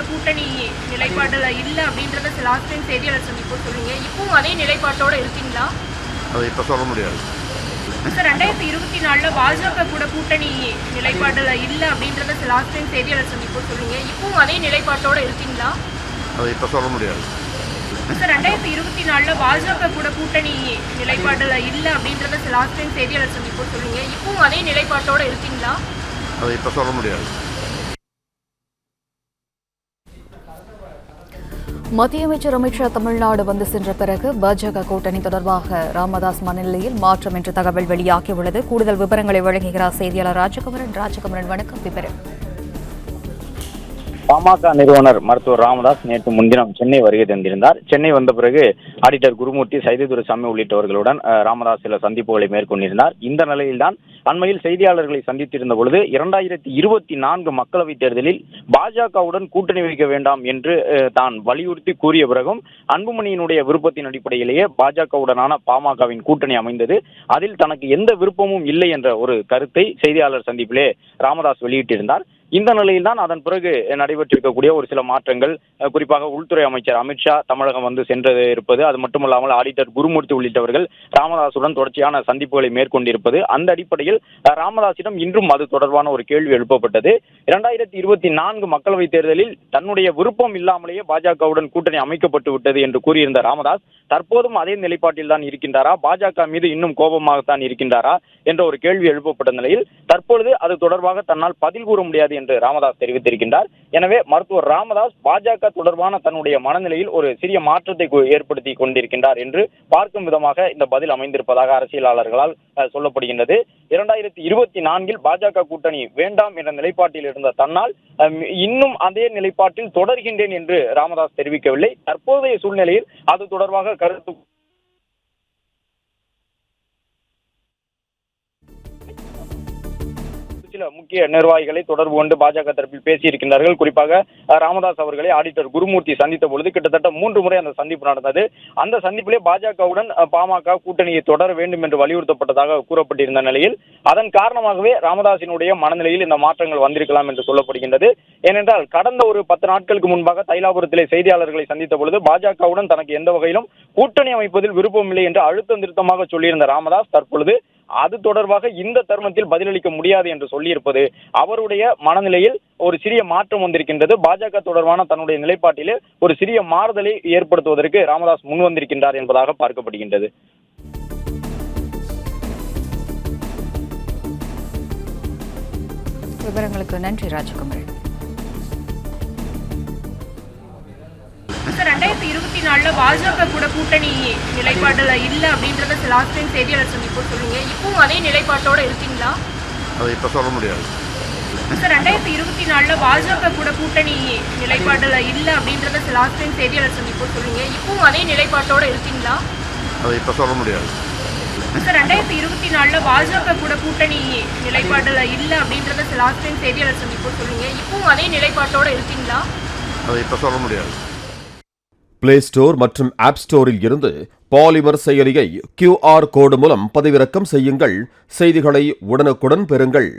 கூட்டணி நிலைப்பாடுல இல்ல அப்படின்றத லாஸ்ட் டைம் செய்தியாளர் சந்திப்பு சொன்னீங்க. இப்பவும் அதே நிலைப்பாட்டோட இருக்கீங்களா? அதை இப்ப சொல்ல முடியாது. சார் 2024 பாஜக கூட கூட்டணி நிலைப்பாடுல இல்ல அப்படின்றத லாஸ்ட் டைம் செய்தியாளர் சந்திப்பு சொன்னீங்க. இப்பவும் அதே நிலைப்பாட்டோட இருக்கீங்களா? அதை இப்ப சொல்ல முடியாது. சார் 2024 பாஜக கூட கூட்டணி நிலைப்பாடுல இல்ல அப்படின்றத லாஸ்ட் டைம் செய்தியாளர் சந்திப்பு சொன்னீங்க. இப்பவும் அதே நிலைப்பாட்டோட இருக்கீங்களா? அதை இப்ப சொல்ல முடியாது. மத்திய அமைச்சர் அமித் ஷா தமிழ்நாடு வந்து சென்ற பிறகு பாஜக கூட்டணி தொடர்பாக ராமதாஸ் மனநிலையில் மாற்றம் என்ற தகவல் வெளியாகியுள்ளது. கூடுதல் விவரங்களை வழங்குகிறார் செய்தியாளர் ராஜகுமரன். வணக்கம். விவரம். பாமக நிறுவனர் மருத்துவர் ராமதாஸ் நேற்று முன்தினம் சென்னை வருகை தந்திருந்தார். சென்னை வந்த பிறகு ஆடிட்டர் குருமூர்த்தி, சைதைதுரைசாமி உள்ளிட்டவர்களுடன் ராமதாஸ் சில சந்திப்புகளை மேற்கொண்டிருந்தார். இந்த நிலையில்தான் அண்மையில் செய்தியாளர்களை சந்தித்திருந்த பொழுது 2024 மக்களவைத் தேர்தலில் பாஜகவுடன் கூட்டணி வைக்க வேண்டாம் என்று தான் வலியுறுத்தி கூறிய பிறகும் அன்புமணியினுடைய விருப்பத்தின் அடிப்படையிலேயே பாஜகவுடனான பாமகவின் கூட்டணி அமைந்தது. அதில் தனக்கு எந்த விருப்பமும் இல்லை என்ற ஒரு கருத்தை செய்தியாளர் சந்திப்பிலே ராமதாஸ் வெளியிட்டிருந்தார். இந்த நிலையில்தான் அதன் பிறகு நடைபெற்றிருக்கக்கூடிய ஒரு சில மாற்றங்கள், குறிப்பாக உள்துறை அமைச்சர் அமித்ஷா தமிழகம் வந்து சென்று இருப்பது, அது மட்டுமல்லாமல் ஆடிட்டர் குருமூர்த்தி உள்ளிட்டவர்கள் ராமதாசுடன் தொடர்ச்சியான சந்திப்புகளை மேற்கொண்டிருப்பது, அந்த அடிப்படையில் ராமதாசிடம் இன்றும் அது தொடர்பான ஒரு கேள்வி எழுப்பப்பட்டது. 2024 மக்களவைத் தேர்தலில் தன்னுடைய விருப்பம் இல்லாமலேயே பாஜகவுடன் கூட்டணி அமைக்கப்பட்டு விட்டது என்று கூறியிருந்த ராமதாஸ் தற்போதும் அதே நிலைப்பாட்டில் தான் இருக்கின்றாரா, பாஜக மீது இன்னும் கோபமாகத்தான் இருக்கின்றாரா என்ற ஒரு கேள்வி எழுப்பப்பட்ட நிலையில் தற்பொழுது அது தொடர்பாக தன்னால் பதில் கூற முடியாது என்று ராமதாஸ் தெரிவித்திருக்கின்றார். எனவே மருத்துவர் ராமதாஸ் பாஜக தொடர்பான தன்னுடைய மனநிலையில் ஒரு சிறிய மாற்றத்தை ஏற்படுத்தி கொண்டிருக்கின்றார் என்று பார்க்கும் விதமாக இந்த பதில் அமைந்திருப்பதாக அரசியலாளர்களால் சொல்லப்படுகின்றது. 2024 பாஜக கூட்டணி வேண்டாம் என்ற நிலைப்பாட்டில் இருந்த தன்னால் இன்னும் அதே நிலைப்பாட்டில் தொடர்கின்றேன் என்று ராமதாஸ் தெரிவிக்கவில்லை. தற்போதைய சூழ்நிலையில் அது தொடர்பாக கருத்து சில முக்கிய நிர்வாகிகளை தொடர்பு கொண்டு பாஜக தரப்பில் பேசியிருக்கின்றார்கள். குறிப்பாக ராமதாஸ் அவர்களை ஆடிட்டர் குருமூர்த்தி சந்தித்த பொழுது கிட்டத்தட்ட 3 முறை அந்த சந்திப்பு நடந்தது. அந்த சந்திப்பிலே பாஜகவுடன் பாமக கூட்டணியை தொடர வேண்டும் என்று வலியுறுத்தப்பட்டதாக கூறப்பட்டிருந்த நிலையில் அதன் காரணமாகவே ராமதாசினுடைய மனநிலையில் இந்த மாற்றங்கள் வந்திருக்கலாம் என்று சொல்லப்படுகின்றது. ஏனென்றால் கடந்த ஒரு 10 நாட்களுக்கு முன்பாக தைலாபுரத்திலே செய்தியாளர்களை சந்தித்த பொழுது பாஜகவுடன் தனக்கு எந்த வகையிலும் கூட்டணி அமைப்பதில் விருப்பமில்லை என்று அழுத்தம் திருத்தமாக சொல்லியிருந்த ராமதாஸ் தற்பொழுது அது தொடர்பாக இந்த தருணத்தில் பதிலளிக்க முடியாது என்று சொல்லியிருப்பது அவருடைய மனநிலையில் ஒரு சிறிய மாற்றம் வந்திருக்கின்றது. பாஜக தொடர்பான தன்னுடைய நிலைப்பாட்டிலே ஒரு சிறிய மாறுதலை ஏற்படுத்துவதற்கு ராமதாஸ் முன் வந்திருக்கின்றார் என்பதாக பார்க்கப்படுகின்றது. விவரங்களுக்கு நன்றி ராஜகுமரன். 2024 பாஜக கூட கூட்டணி நிலைப்பாடுல இல்ல அப்படின்றத லாஸ்ட் டைம் செய்தியாளர் சந்திப்பு சொன்னீங்க. இப்பவும் அதே நிலைப்பாட்டோட இருக்கீங்களா? அதை இப்ப சொல்ல முடியாது. சார் 2024 பாஜக கூட கூட்டணி நிலைப்பாடுல இல்ல அப்படின்றத லாஸ்ட் டைம் செய்தியாளர் சந்திப்பு சொன்னீங்க. இப்பவும் அதே நிலைப்பாட்டோட இருக்கீங்களா? அதை இப்ப சொல்ல முடியாது. சார் 2024 பாஜக கூட கூட்டணி நிலைப்பாடுல இல்ல அப்படின்றத லாஸ்ட் டைம் செய்தியாளர் சந்திப்பு சொன்னீங்க. இப்பவும் அதே நிலைப்பாட்டோட இருக்கீங்களா? அதை இப்ப சொல்ல முடியாது. பிளே ஸ்டோர் மற்றும் ஆப் ஸ்டோரில் இருந்து பாலிமர் செயலியை QR கோடு மூலம் பதிவிறக்கம் செய்யுங்கள். செய்திகளை உடனுக்குடன் பெறுங்கள்.